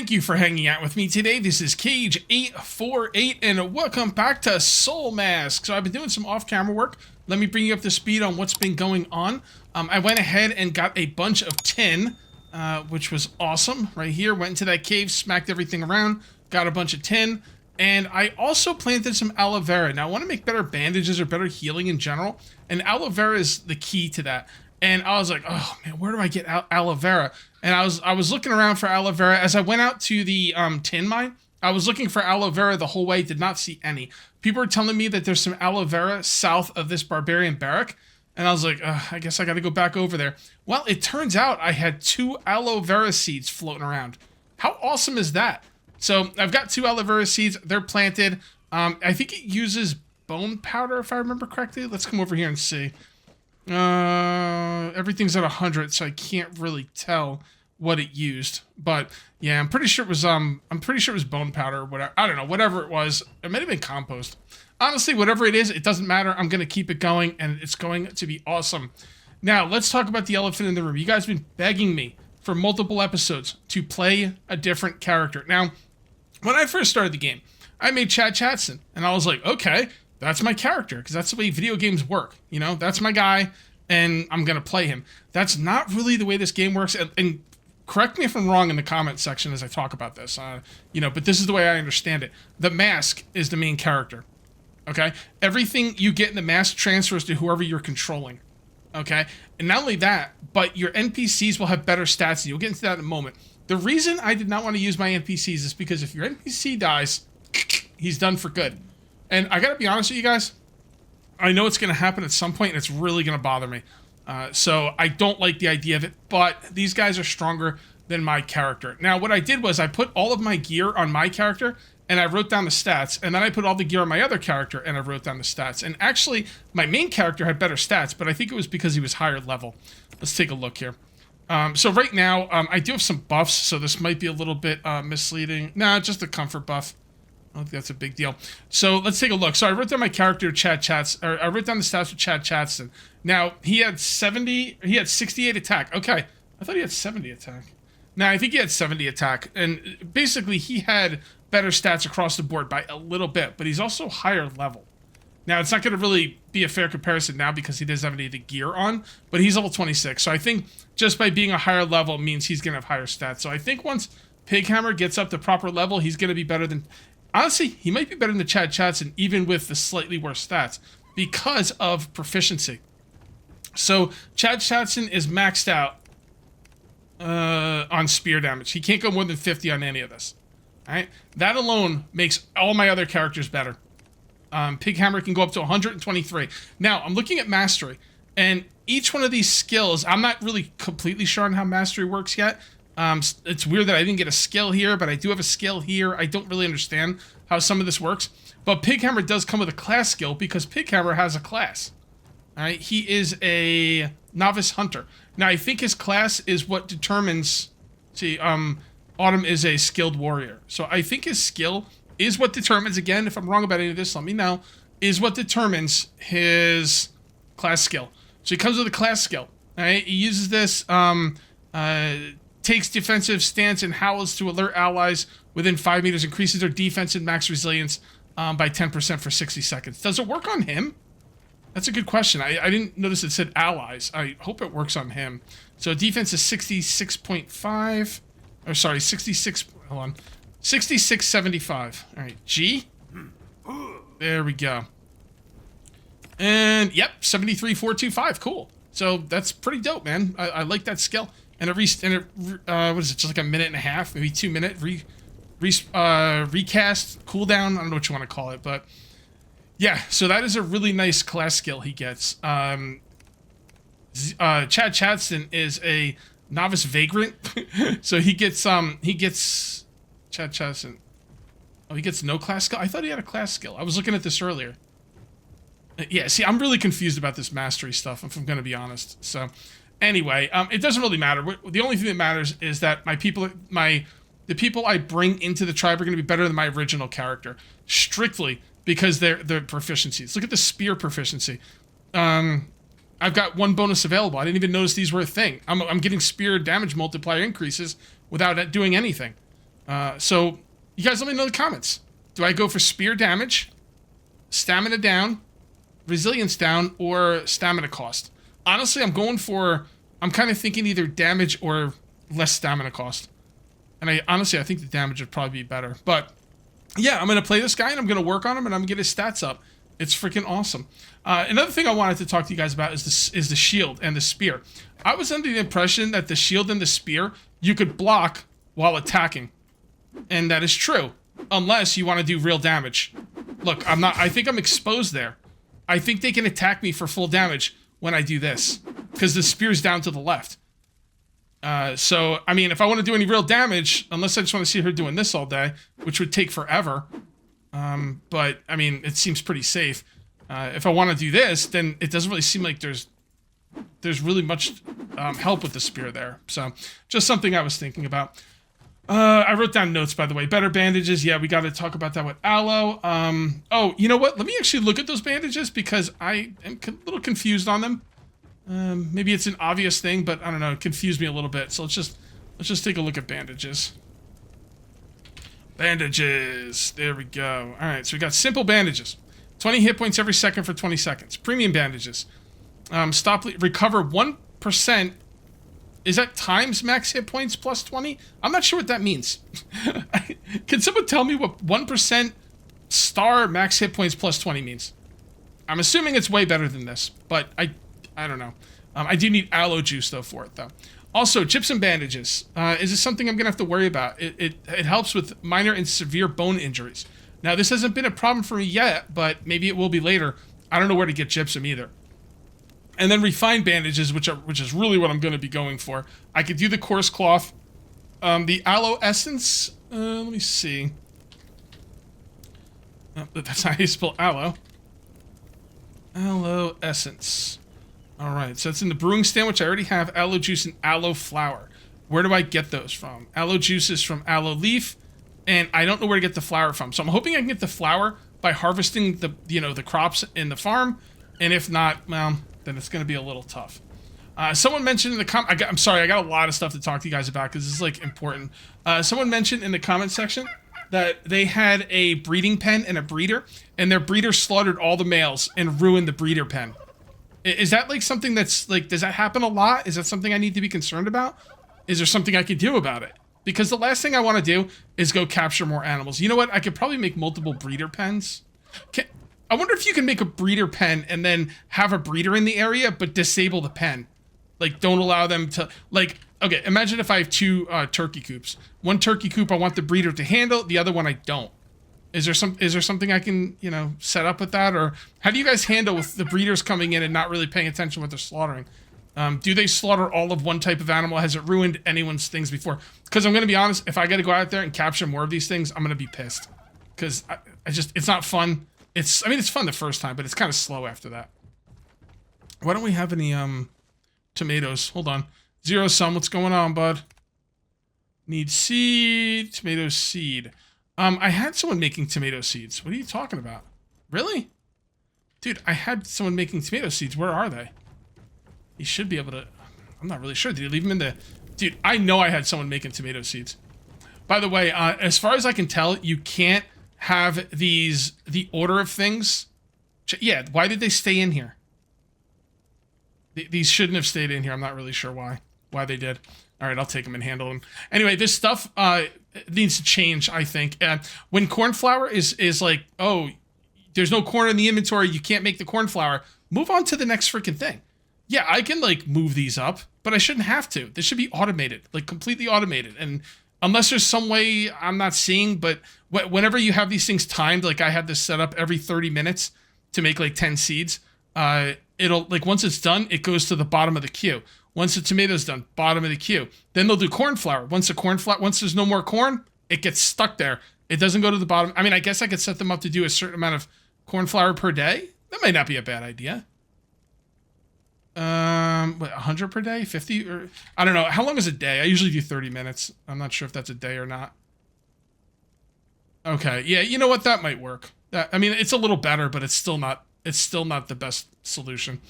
Thank you for hanging out with me today. This is Cage848 and welcome back to Soulmask. So I've been doing some off-camera work. Let me bring you up to speed on what's been going on. I went ahead and got a bunch of tin, which was awesome. Right here, went into that cave, smacked everything around, got a bunch of tin. And I also planted some aloe vera. Now I want to make better bandages or better healing in general. And aloe vera is the key to that. And I was like, oh man, where do I get aloe vera? And I was looking around for aloe vera. As I went out to the tin mine, I was looking for aloe vera the whole way, did not see any. People are telling me that there's some aloe vera south of this barbarian barrack. And I was like, I guess I got to go back over there. Well, it turns out I had 2 aloe vera seeds floating around. How awesome is that? So I've got 2 aloe vera seeds. They're planted. I think it uses bone powder, if I remember correctly. Let's come over here and see. Everything's at 100, so I can't really tell what it used. But yeah, I'm pretty sure it was bone powder or whatever. I don't know, whatever it was. It might have been compost. Honestly, whatever it is, it doesn't matter. I'm gonna keep it going, and it's going to be awesome. Now, let's talk about the elephant in the room. You guys have been begging me for multiple episodes to play a different character. Now, when I first started the game, I made Chad Chatson, and I was like, okay, that's my character, because that's the way video games work. You know, that's my guy, and I'm going to play him. That's not really the way this game works, and correct me if I'm wrong in the comment section as I talk about this, but this is the way I understand it. The mask is the main character, okay? Everything you get in the mask transfers to whoever you're controlling, okay? And not only that, but your NPCs will have better stats, and you'll get into that in a moment. The reason I did not want to use my NPCs is because if your NPC dies, he's done for good. And I gotta be honest with you guys, I know it's gonna happen at some point and it's really gonna bother me. So I don't like the idea of it, but these guys are stronger than my character. Now what I did was I put all of my gear on my character and I wrote down the stats, and then I put all the gear on my other character and I wrote down the stats. And actually, my main character had better stats, but I think it was because he was higher level. Let's take a look here. So right now, I do have some buffs, so this might be a little bit misleading. Nah, just a comfort buff. I don't think that's a big deal. So let's take a look. So I wrote down my character, I wrote down the stats for Chad Chatson. Now, he had 68 attack. Okay, I thought he had 70 attack. Now, I think he had 70 attack. And basically, he had better stats across the board by a little bit, but he's also higher level. Now, it's not going to really be a fair comparison now because he doesn't have any of the gear on, but he's level 26. So I think just by being a higher level means he's going to have higher stats. So I think once Pighammer gets up to proper level, he's going to be better than... Honestly, he might be better than Chad Chatson, even with the slightly worse stats, because of proficiency. So Chad Chatson is maxed out on spear damage. He can't go more than 50 on any of this. All right? That alone makes all my other characters better. Pighammer can go up to 123. Now, I'm looking at Mastery, and each one of these skills, I'm not really completely sure on how Mastery works yet. It's weird that I didn't get a skill here, but I do have a skill here. I don't really understand how some of this works. But Pighammer does come with a class skill because Pighammer has a class. All right, he is a novice hunter. Now, I think his class is what determines... See, Autumn is a skilled warrior. So I think his skill is what determines, again, if I'm wrong about any of this, let me know, is what determines his class skill. So he comes with a class skill. All right, he uses this... takes defensive stance and howls to alert allies within 5 meters, increases their defense and max resilience by 10% for 60 seconds. Does it work on him? That's a good question. I didn't notice it said allies. I hope it works on him. So defense is 66.5. Or sorry, 66. Hold on. 6675. All right, G. There we go. And yep, 73,425. Cool. So that's pretty dope, man. I like that skill. And what is it, just like a minute and a half, maybe 2 minute recast, cooldown, I don't know what you want to call it, but yeah, so that is a really nice class skill he gets. Chad Chatson is a novice vagrant, so he gets Chad Chatson, oh, he gets no class skill? I thought he had a class skill. I was looking at this earlier. Yeah, see, I'm really confused about this mastery stuff, if I'm going to be honest, so... Anyway, it doesn't really matter. The only thing that matters is that the people I bring into the tribe are going to be better than my original character, strictly because they're proficiencies. Look at the spear proficiency. I've got 1 bonus available. I didn't even notice these were a thing. I'm getting spear damage multiplier increases without doing anything. So you guys let me know in the comments. Do I go for spear damage, stamina down, resilience down, or stamina cost? Honestly, I'm kind of thinking either damage or less stamina cost. And I think the damage would probably be better. But yeah, I'm going to play this guy and I'm going to work on him and I'm going to get his stats up. It's freaking awesome. Another thing I wanted to talk to you guys about is the shield and the spear. I was under the impression that the shield and the spear, you could block while attacking. And that is true. Unless you want to do real damage. Look, I think I'm exposed there. I think they can attack me for full damage when I do this. Because the spear's down to the left. So, I mean, if I want to do any real damage, unless I just want to see her doing this all day, which would take forever. But, I mean, it seems pretty safe. If I want to do this, then it doesn't really seem like there's really much help with the spear there. So, just something I was thinking about. I wrote down notes, by the way. Better bandages. Yeah, we got to talk about that with aloe. Oh, you know what? Let me actually look at those bandages because I am a little confused on them. Maybe it's an obvious thing, but I don't know. It confused me a little bit. So let's just take a look at bandages. Bandages. There we go. All right, so we got simple bandages. 20 hit points every second for 20 seconds. Premium bandages. Recover 1%. Is that times max hit points plus 20? I'm not sure what that means. Can someone tell me what 1% star max hit points plus 20 means? I'm assuming it's way better than this, but I don't know. I do need aloe juice, though, for it, though. Also, gypsum bandages. Is this something I'm going to have to worry about? It helps with minor and severe bone injuries. Now, this hasn't been a problem for me yet, but maybe it will be later. I don't know where to get gypsum either. And then refined bandages, which is really what I'm going to be going for. I could do the coarse cloth. The aloe essence. Let me see. Oh, that's not how you spell aloe. Aloe essence. All right, so it's in the brewing stand, which I already have. Aloe juice and aloe flower. Where do I get those from? Aloe juice is from aloe leaf, and I don't know where to get the flower from. So I'm hoping I can get the flower by harvesting the crops in the farm. And if not, well, then it's going to be a little tough. Someone mentioned in the I'm sorry, I got a lot of stuff to talk to you guys about because this is like important. Someone mentioned in the comment section that they had a breeding pen and a breeder, and their breeder slaughtered all the males and ruined the breeder pen. Is that like something that's like, does that happen a lot? Is that something I need to be concerned about? Is there something I could do about it? Because the last thing I want to do is go capture more animals. You know what? I could probably make multiple breeder pens. I wonder if you can make a breeder pen and then have a breeder in the area, but disable the pen. Like, don't allow them to, like, okay, imagine if I have two turkey coops. One turkey coop I want the breeder to handle, the other one I don't. Is there something I can, set up with that? Or how do you guys handle with the breeders coming in and not really paying attention to what they're slaughtering? Do they slaughter all of one type of animal? Has it ruined anyone's things before? Because I'm going to be honest, if I got to go out there and capture more of these things, I'm going to be pissed. Because it's not fun. It's fun the first time, but it's kind of slow after that. Why don't we have any, tomatoes? Hold on. Zero sum, what's going on, bud? Need seed, tomato seed. I had someone making tomato seeds. What are you talking about? Really? Dude, I had someone making tomato seeds. Where are they? He should be able to... I'm not really sure. Did you leave them in the... Dude, I know I had someone making tomato seeds. By the way, as far as I can tell, you can't have the order of things. Yeah, why did they stay in here? These shouldn't have stayed in here. I'm not really sure why they did. All right, I'll take them and handle them. Anyway, this stuff needs to change, I think. When corn flour is like, oh, there's no corn in the inventory, you can't make the corn flour, move on to the next freaking thing. Yeah, I can, like, move these up, but I shouldn't have to. This should be automated, like, completely automated. And unless there's some way I'm not seeing, but whenever you have these things timed, like I have this set up every 30 minutes to make, like, 10 seeds, it'll, like, once it's done, it goes to the bottom of the queue. Once the tomato's done, bottom of the queue. Then they'll do corn flour. Once there's no more corn, it gets stuck there. It doesn't go to the bottom. I mean, I guess I could set them up to do a certain amount of corn flour per day. That might not be a bad idea. 100 per day? 50? Or I don't know. How long is a day? I usually do 30 minutes. I'm not sure if that's a day or not. Okay. Yeah, you know what? That might work. I mean, it's a little better, but it's still not the best solution.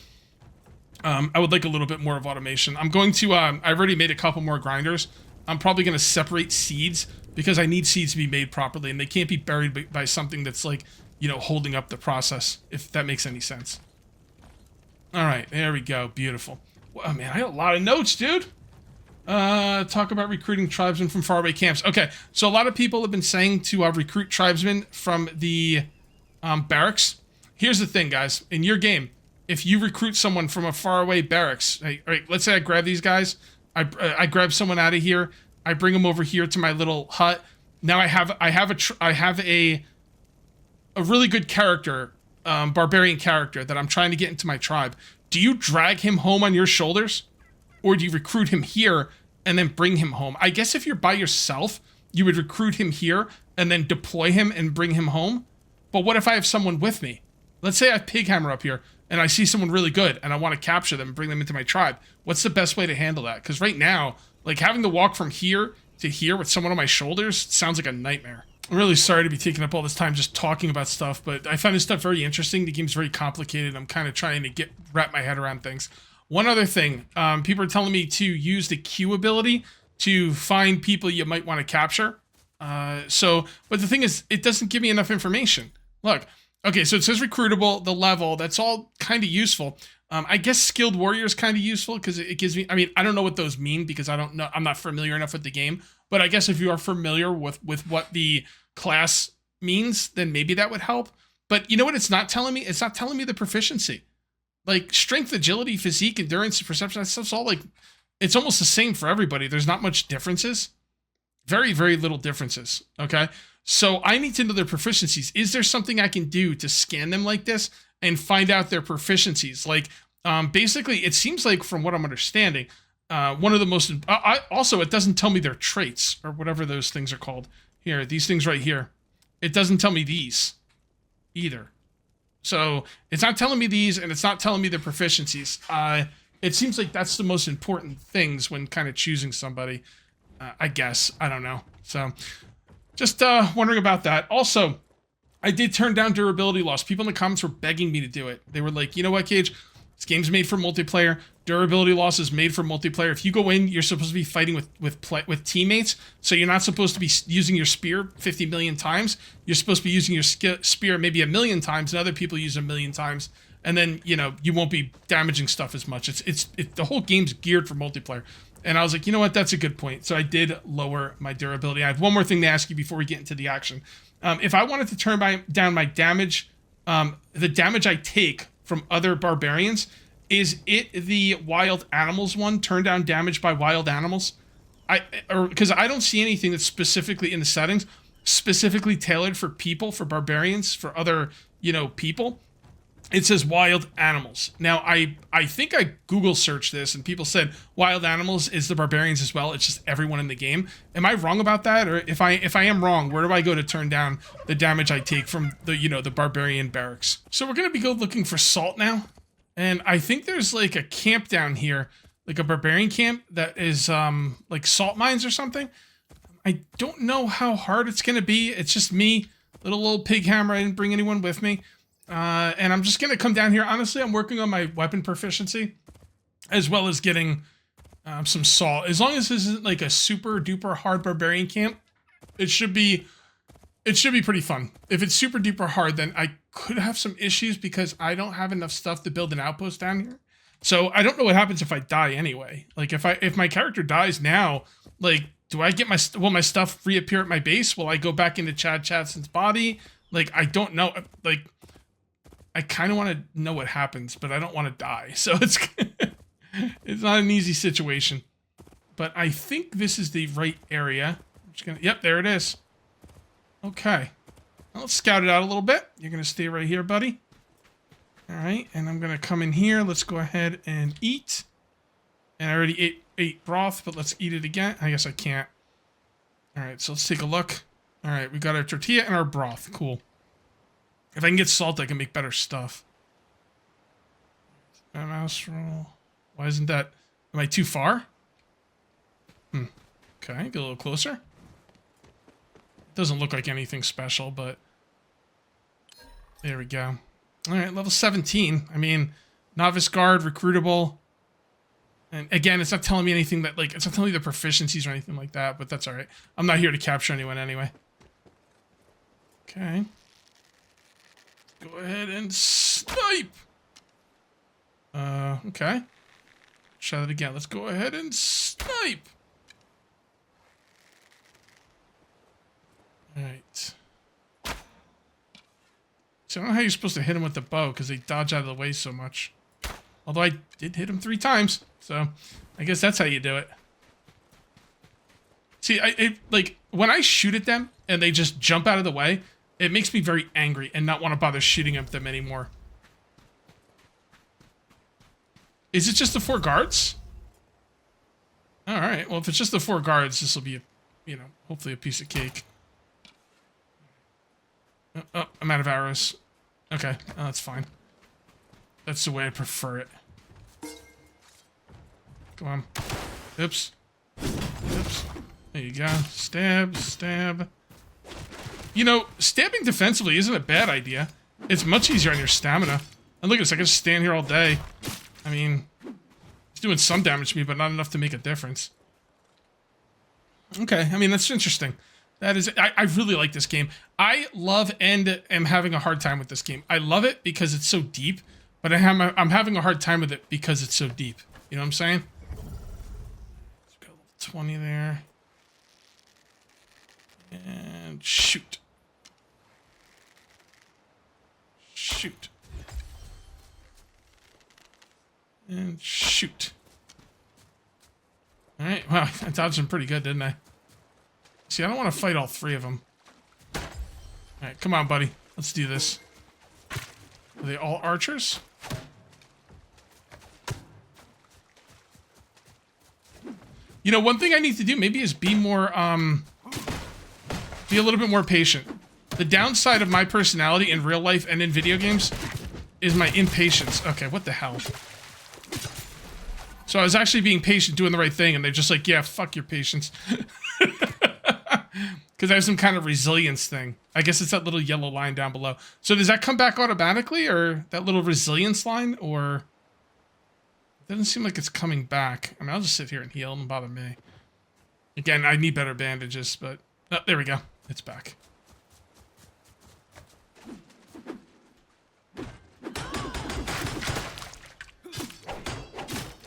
I would like a little bit more of automation. I'm going to, I've already made a couple more grinders. I'm probably going to separate seeds because I need seeds to be made properly, and they can't be buried by something that's like, you know, holding up the process, if that makes any sense. All right, there we go. Beautiful. Wow, man, I got a lot of notes, dude. Talk about recruiting tribesmen from faraway camps. Okay, so a lot of people have been saying to recruit tribesmen from the barracks. Here's the thing, guys. In your game, if you recruit someone from a faraway barracks, right, let's say I grab these guys, I grab someone out of here, I bring them over here to my little hut. Now I have a really good character, barbarian character that I'm trying to get into my tribe. Do you drag him home on your shoulders? Or do you recruit him here and then bring him home? I guess if you're by yourself, you would recruit him here and then deploy him and bring him home. But what if I have someone with me? Let's say I have Pighammer up here and I see someone really good and I want to capture them and bring them into my tribe. What's the best way to handle that? Because right now, like having to walk from here to here with someone on my shoulders sounds like a nightmare. I'm really sorry to be taking up all this time just talking about stuff, but I find this stuff very interesting. The game's very complicated. I'm kind of trying to wrap my head around things. One other thing, people are telling me to use the Q ability to find people you might want to capture. But the thing is, it doesn't give me enough information. Look, okay, so it says recruitable, the level, that's all kind of useful. I guess skilled warrior is kind of useful because it gives me, I mean, I don't know what those mean because I don't know, I'm not familiar enough with the game. But I guess if you are familiar with what the class means, then maybe that would help. But you know what it's not telling me? It's not telling me the proficiency. Like strength, agility, physique, endurance, perception, that stuff's all like, it's almost the same for everybody. There's not much differences. Very, very little differences. Okay. So I need to know their proficiencies. Is there something I can do to scan them like this and find out their proficiencies? Like, basically, it seems like from what I'm understanding, one of the most, also, it doesn't tell me their traits or whatever those things are called. Here, these things right here. It doesn't tell me these either. So it's not telling me these, and it's not telling me the proficiencies. It seems like that's the most important things when kind of choosing somebody, I guess. I don't know. So just wondering about that. Also, I did turn down durability loss. People in the comments were begging me to do it. They were like, you know what, Cage? This game's made for multiplayer. Durability loss is made for multiplayer. If you go in, you're supposed to be fighting with teammates, so you're not supposed to be using your spear 50 million times. You're supposed to be using your spear maybe 1 million times, and other people use 1 million times, and then you know you won't be damaging stuff as much. It's the whole game's geared for multiplayer, and I was like, you know what, that's a good point. So I did lower my durability. I have one more thing to ask you before we get into the action. If I wanted to turn down my damage, the damage I take from other barbarians. Is it the wild animals one? Turn down damage by wild animals? Because I don't see anything that's specifically in the settings, specifically tailored for people, for barbarians, for other, you know, people. It says wild animals. Now, I think I Google searched this and people said wild animals is the barbarians as well. It's just everyone in the game. Am I wrong about that? Or if I am wrong, where do I go to turn down the damage I take from the, you know, the barbarian barracks? So we're going to be looking for salt now. And I think there's like a camp down here, like a barbarian camp that is like salt mines or something. I don't know how hard it's going to be. It's just me, little pig hammer. I didn't bring anyone with me. And I'm just going to come down here. Honestly, I'm working on my weapon proficiency as well as getting some salt. As long as this isn't like a super duper hard barbarian camp, it should be pretty fun. If it's super duper hard, then I could have some issues because I don't have enough stuff to build an outpost down here. So I don't know what happens if I die anyway. Like if my character dies now, like do I get will my stuff reappear at my base? Will I go back into Chad Chadson's body? Like I don't know. Like I kind of want to know what happens, but I don't want to die. So it's it's not an easy situation. But I think this is the right area. I'm just gonna, yep, there it is. Okay. Well, let's scout it out a little bit. You're going to stay right here, buddy. All right. And I'm going to come in here. Let's go ahead and eat. And I already ate broth, but let's eat it again. I guess I can't. All right. So let's take a look. All right. We got our tortilla and our broth. Cool. If I can get salt, I can make better stuff. Mouse roll. Why isn't that? Am I too far? Okay. Get a little closer. Doesn't look like anything special, but there we go. All right, level 17. I mean, novice guard, recruitable. And again, it's not telling me anything that, like, it's not telling me the proficiencies or anything like that, but that's all right. I'm not here to capture anyone anyway. Okay. Go ahead and snipe. Okay. Try that again. Let's go ahead and snipe. All right. So I don't know how you're supposed to hit him with the bow because they dodge out of the way so much. Although I did hit him 3 times, so I guess that's how you do it. See, like when I shoot at them and they just jump out of the way, it makes me very angry and not want to bother shooting at them anymore. Is it just the 4 guards? All right. Well, if it's just the 4 guards, this will be, hopefully a piece of cake. Oh, I'm out of arrows. Okay, that's fine. That's the way I prefer it. Come on. Oops. Oops. There you go. Stab, stab. Stabbing defensively isn't a bad idea. It's much easier on your stamina. And look at this, I can just stand here all day. I mean, it's doing some damage to me, but not enough to make a difference. Okay, I mean, that's interesting. That is, I really like this game. I love and am having a hard time with this game. I love it because it's so deep, but I'm having a hard time with it because it's so deep. You know what I'm saying? Let's go level 20 there. And shoot. Shoot. And shoot. Alright, wow, I dodged him pretty good, didn't I? See, I don't want to fight all 3 of them. Alright, come on, buddy. Let's do this. Are they all archers? One thing I need to do maybe is be more, be a little bit more patient. The downside of my personality in real life and in video games is my impatience. Okay, what the hell? So I was actually being patient, doing the right thing, and they're just like, yeah, fuck your patience. Because I have some kind of resilience thing. I guess it's that little yellow line down below. So does that come back automatically, or that little resilience line, or... It doesn't seem like it's coming back. I mean, I'll just sit here and heal. It doesn't bother me. Again, I need better bandages, but... Oh, there we go. It's back.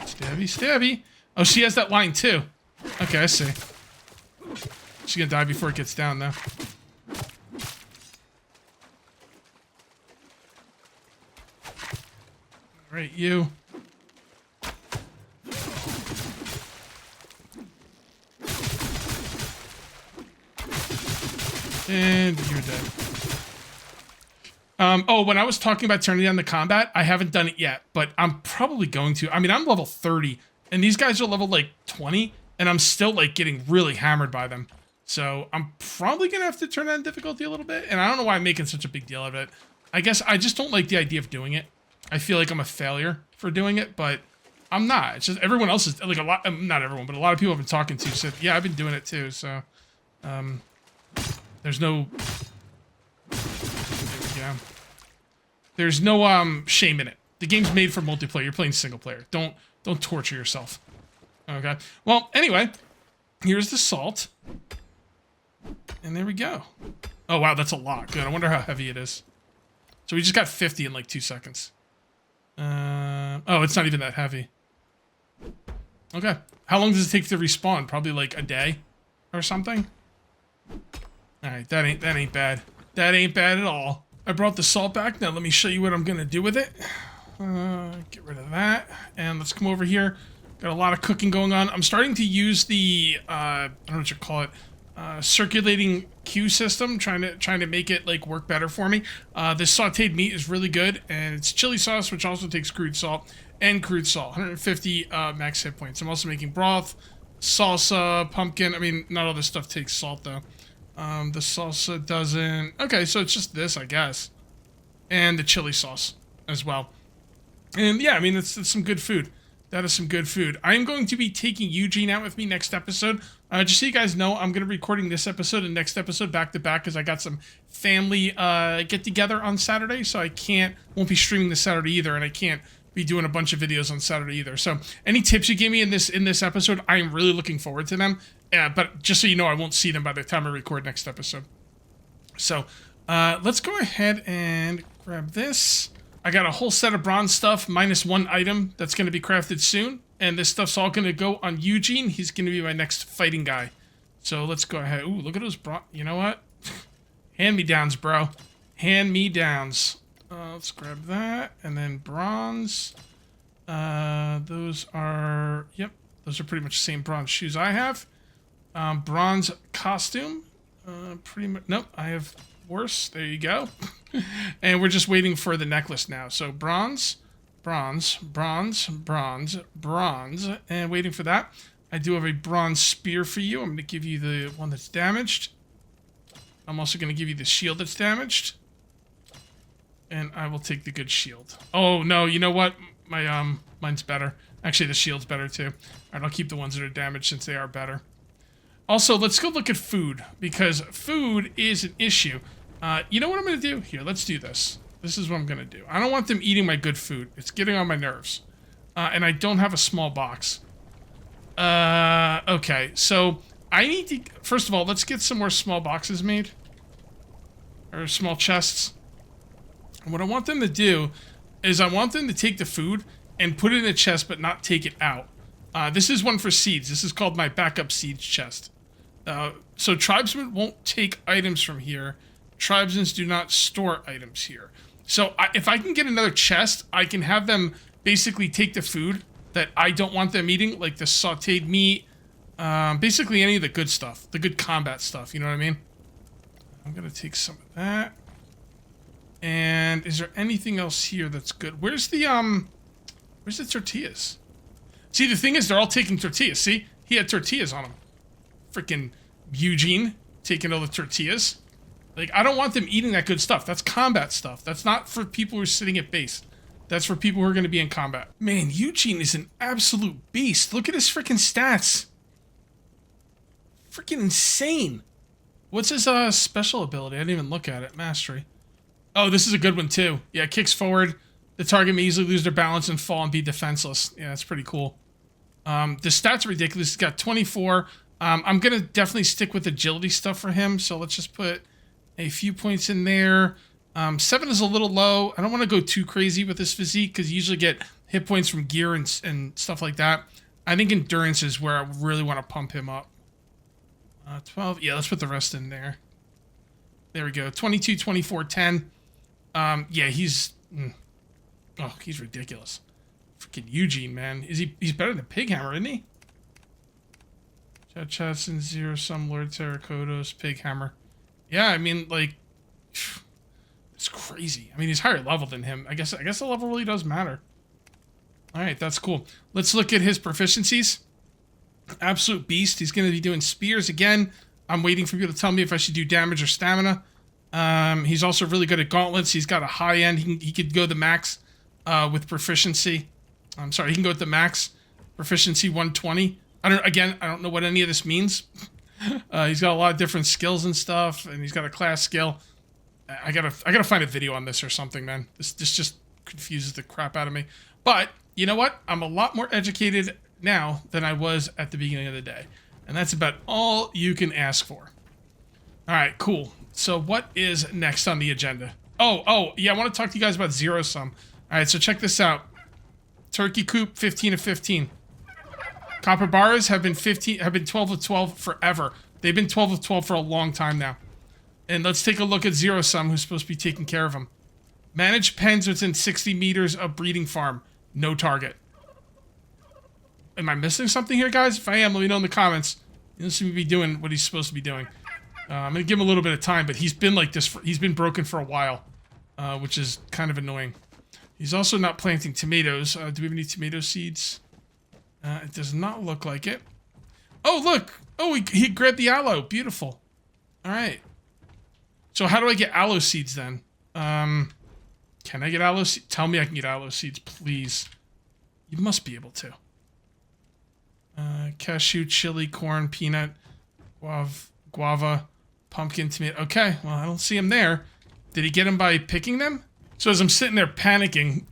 Stabby, stabby. Oh, she has that line too. Okay, I see. She's gonna die before it gets down, though. Alright, you. And you're dead. Oh, when I was talking about turning on the combat, I haven't done it yet, but I'm probably going to. I mean, I'm level 30, and these guys are level, like, 20, and I'm still, like, getting really hammered by them. So I'm probably going to have to turn on difficulty a little bit, and I don't know why I'm making such a big deal of it. I guess I just don't like the idea of doing it. I feel like I'm a failure for doing it, but I'm not. It's just everyone else is, like, a lot, not everyone, but a lot of people I've been talking to said, yeah, I've been doing it too, so, there's no, there we go. There's no, shame in it. The game's made for multiplayer. You're playing single player. Don't torture yourself. Okay. Well, anyway, here's the salt. And there we go. Oh, wow, that's a lot. Good. I wonder how heavy it is. So we just got 50 in like 2 seconds. Oh, it's not even that heavy. Okay. How long does it take to respawn? Probably like a day or something. All right, that ain't bad. That ain't bad at all. I brought the salt back. Now let me show you what I'm gonna do with it. Get rid of that, and let's come over here. Got a lot of cooking going on. I'm starting to use the I don't know what you call it, circulating queue system, trying to make it like work better for me. This sautéed meat is really good, and it's chili sauce, which also takes crude salt, and crude salt, 150 max hit points. I'm also making broth, salsa, pumpkin. I mean, not all this stuff takes salt though. The salsa doesn't. Okay, so it's just this, I guess, and the chili sauce as well. And yeah, I mean, it's some good food. That is some good food. I am going to be taking Eugene out with me next episode. Just so you guys know, I'm going to be recording this episode and next episode back to back because I got some family get together on Saturday, so I won't be streaming this Saturday either, and I can't be doing a bunch of videos on Saturday either. So any tips you gave me in this episode, I am really looking forward to them. But just so you know, I won't see them by the time I record next episode. So let's go ahead and grab this. I got a whole set of bronze stuff minus one item that's going to be crafted soon. And this stuff's all going to go on Eugene. He's going to be my next fighting guy. So let's go ahead. Ooh, look at those you know what? Hand-me-downs, bro. Hand-me-downs. Let's grab that. And then bronze. Those are... Yep. Those are pretty much the same bronze shoes I have. Bronze costume. Pretty much... Nope. I have worse. There you go. And we're just waiting for the necklace now. So bronze, bronze, bronze, bronze, bronze. And waiting for that. I do have a bronze spear for you. I'm going to give you the one that's damaged. I'm also going to give you the shield that's damaged. And I will take the good shield. Oh, no, you know what? Mine's better. Actually, the shield's better, too. All right, I'll keep the ones that are damaged since they are better. Also, let's go look at food, because food is an issue. You know what I'm going to do? Here, let's do this. This is what I'm going to do. I don't want them eating my good food. It's getting on my nerves. And I don't have a small box. Okay, so I need to... First of all, let's get some more small boxes made. Or small chests. And what I want them to do is I want them to take the food and put it in a chest but not take it out. This is one for seeds. This is called my backup seeds chest. So tribesmen won't take items from here. Tribesmen do not store items here. So if I can get another chest, I can have them basically take the food that I don't want them eating, like the sauteed meat, basically any of the good stuff, the good combat stuff, you know what I mean? I'm gonna take some of that. And is there anything else here that's good? Where's the tortillas? See, the thing is, they're all taking tortillas, see? He had tortillas on him. Freaking Eugene taking all the tortillas. Like, I don't want them eating that good stuff. That's combat stuff. That's not for people who are sitting at base. That's for people who are going to be in combat. Man, Eugene is an absolute beast. Look at his freaking stats. Freaking insane. What's his special ability? I didn't even look at it. Mastery. Oh, this is a good one too. Yeah, it kicks forward. The target may easily lose their balance and fall and be defenseless. Yeah, that's pretty cool. The stats are ridiculous. He's got 24. I'm going to definitely stick with agility stuff for him. So let's just put a few points in there. 7 is a little low. I don't want to go too crazy with this physique because you usually get hit points from gear and stuff like that. I think endurance is where I really want to pump him up. 12. Yeah, let's put the rest in there. There we go. 22, 24, 10. Yeah, he's... Oh, he's ridiculous. Freaking Eugene, man. He's better than Pighammer, isn't he? Chad Chatson, Zero Sum, Lord Terracotos, Pighammer. Yeah, I mean, like... It's crazy. I mean, he's higher level than him. I guess the level really does matter. Alright, that's cool. Let's look at his proficiencies. Absolute beast. He's going to be doing spears again. I'm waiting for you to tell me if I should do damage or stamina. He's also really good at gauntlets. He's got a high end. He could go the max with proficiency. I'm sorry, he can go with the max proficiency 120. I don't know what any of this means. He's got a lot of different skills and stuff, and he's got a class skill. I gotta find a video on this or something, man. This just confuses the crap out of me. But you know what? I'm a lot more educated now than I was at the beginning of the day, and that's about all you can ask for. All right, cool. So what is next on the agenda? Oh, yeah, I want to talk to you guys about Zero Sum. All right, so check this out. Turkey Coop, 15 of 15. Copper bars have been 12 of 12 forever. They've been 12 of 12 for a long time now. And let's take a look at Zero Sum, who's supposed to be taking care of them. Manage pens within 60 meters of breeding farm. No target. Am I missing something here, guys? If I am, let me know in the comments. He doesn't seem to be doing what he's supposed to be doing. I'm going to give him a little bit of time, but he's been like this. He's been broken for a while, which is kind of annoying. He's also not planting tomatoes. Do we have any tomato seeds? It does not look like it. Oh, look. Oh, he grabbed the aloe. Beautiful. All right. So how do I get aloe seeds then? Can I get aloe seeds? Tell me I can get aloe seeds, please. You must be able to. Cashew, chili, corn, peanut, guava, pumpkin, tomato. Okay, well, I don't see him there. Did he get him by picking them? So as I'm sitting there panicking,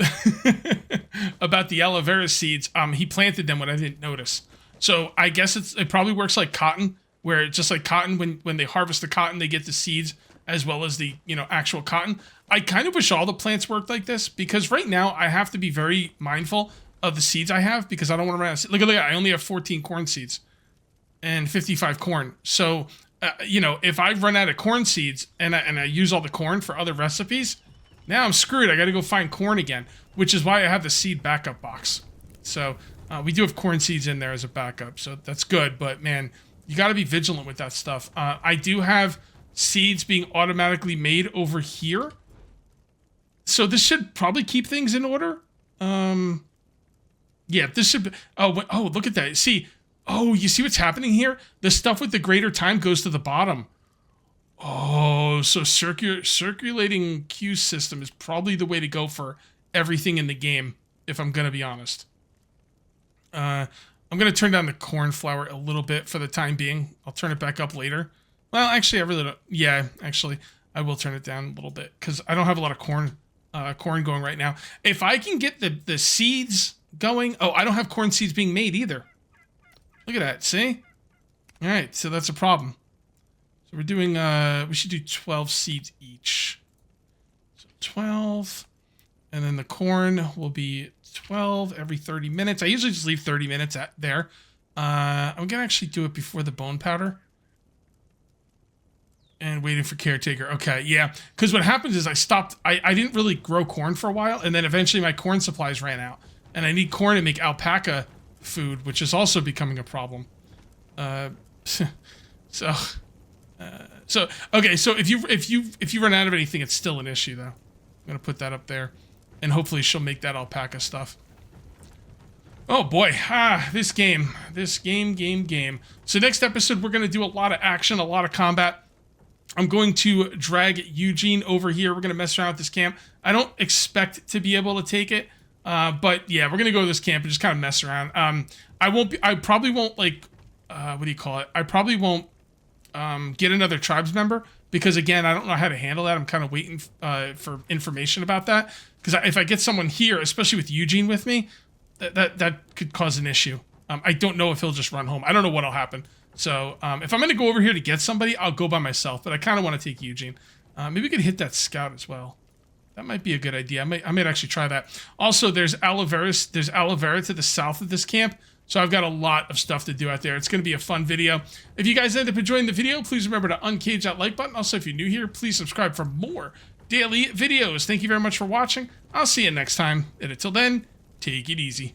about the aloe vera seeds. He planted them when I didn't notice. So I guess it probably works like cotton, where it's just like cotton, when they harvest the cotton, they get the seeds as well as the, actual cotton. I kind of wish all the plants worked like this, because right now I have to be very mindful of the seeds I have, because I don't want to run out of seeds. Look, I only have 14 corn seeds and 55 corn. So, if I run out of corn seeds and I use all the corn for other recipes, now I'm screwed. I got to go find corn again, which is why I have the seed backup box. So we do have corn seeds in there as a backup, so that's good. But man, you got to be vigilant with that stuff. I do have seeds being automatically made over here, so this should probably keep things in order. Yeah, this should be, oh, look at that. See, you see what's happening here? The stuff with the greater time goes to the bottom. Oh, so circulating queue system is probably the way to go for everything in the game, if I'm going to be honest. I'm going to turn down the cornflower a little bit for the time being. I'll turn it back up later. Well, actually, I really don't. Yeah, actually, I will turn it down a little bit, because I don't have a lot of corn going right now. If I can get the seeds going. Oh, I don't have corn seeds being made either. Look at that. See? All right, so that's a problem. So we're doing, we should do 12 seeds each. So 12. And then the corn will be 12 every 30 minutes. I usually just leave 30 minutes there. I'm going to actually do it before the bone powder. And waiting for caretaker. Okay, yeah. Because what happens is I didn't really grow corn for a while. And then eventually my corn supplies ran out. And I need corn to make alpaca food, which is also becoming a problem. So okay. So if you run out of anything, it's still an issue, though. I'm gonna put that up there, and hopefully she'll make that alpaca stuff. Oh boy, this game. So next episode, we're gonna do a lot of action, a lot of combat. I'm going to drag Eugene over here. We're gonna mess around with this camp. I don't expect to be able to take it. But yeah, we're gonna go to this camp and just kind of mess around. I probably won't like, what do you call it? I probably won't, get another tribes member, because again, I don't know how to handle that. I'm kind of waiting, for information about that. Because if I get someone here, especially with Eugene with me, that could cause an issue. I don't know if he'll just run home. I don't know what'll happen. So, if I'm gonna go over here to get somebody, I'll go by myself, but I kind of want to take Eugene. Maybe we could hit that scout as well. That might be a good idea. I might actually try that. Also, there's aloe vera to the south of this camp, so I've got a lot of stuff to do out there. It's going to be a fun video. If you guys end up enjoying the video, please remember to uncage that like button. Also, if you're new here, please subscribe for more daily videos. Thank you very much for watching. I'll see you next time. And until then, take it easy.